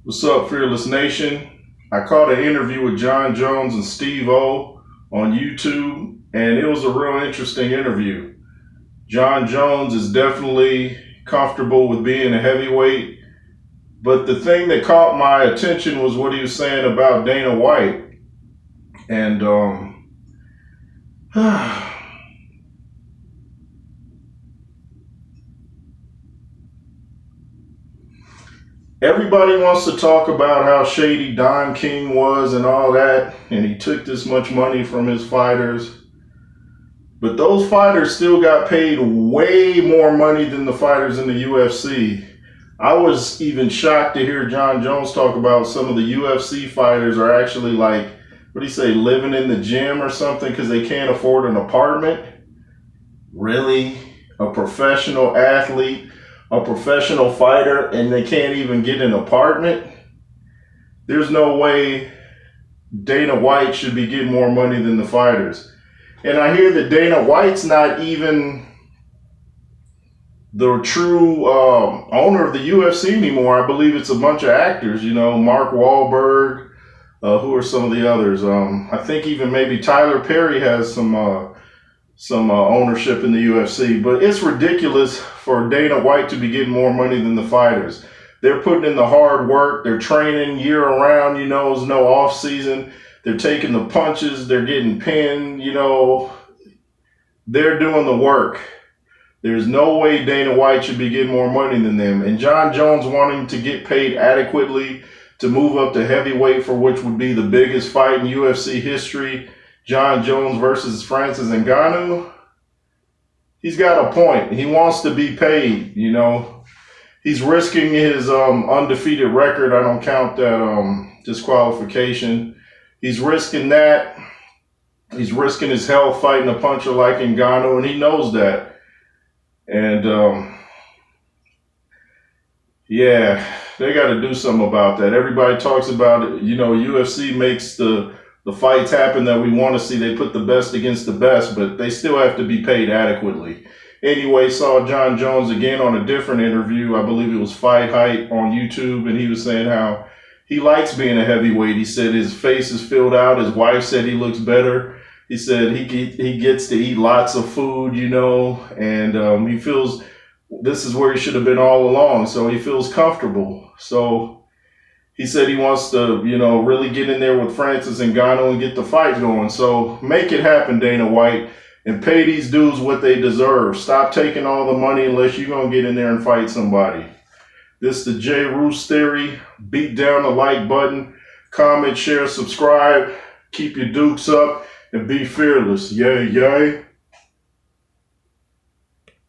What's up, Fearless Nation? I caught an interview with Jon Jones and Steve O on YouTube, and it was a real interesting interview. Jon Jones is definitely comfortable with being a heavyweight, but the thing that caught my attention was what he was saying about Dana White. And everybody wants to talk about how shady Don King was and all that, and he took this much money from his fighters. But those fighters still got paid way more money than the fighters in the UFC. I was even shocked to hear Jon Jones talk about some of the UFC fighters are actually like, what do you say, living in the gym or something because they can't afford an apartment. Really? A professional athlete, a professional fighter, and they can't even get an apartment? There's no way Dana White should be getting more money than the fighters. And I hear that Dana White's not even the true owner of the UFC anymore. I believe it's a bunch of actors, Mark Wahlberg, who are some of the others. I think even maybe Tyler Perry has some ownership in the UFC. But it's ridiculous for Dana White to be getting more money than the fighters. They're putting in the hard work. They're training year round, there's no off season. They're taking the punches. They're getting pinned, They're doing the work. There's no way Dana White should be getting more money than them. And Jon Jones wanting to get paid adequately to move up to heavyweight for which would be the biggest fight in UFC history, Jon Jones versus Francis Ngannou. He's got a point. He wants to be paid, He's risking his undefeated record. I don't count that disqualification. He's risking that. He's risking his health fighting a puncher like Ngannou, and he knows that. And they got to do something about that. Everybody talks about it. UFC makes the fights happen that we want to see. They put the best against the best, but they still have to be paid adequately. Anyway, saw Jon Jones again on a different interview. I believe it was Fight Hype on YouTube, and he was saying how he likes being a heavyweight. He said his face is filled out. His wife said he looks better. He said he gets to eat lots of food, and he feels this is where he should have been all along. So he feels comfortable. So he said he wants to, really get in there with Francis Ngannou and get the fight going. So make it happen, Dana White, and pay these dudes what they deserve. Stop taking all the money unless you're going to get in there and fight somebody. This is the Roos theory. Beat down the like button, comment, share, subscribe. Keep your dukes up and be fearless. Yay, yay.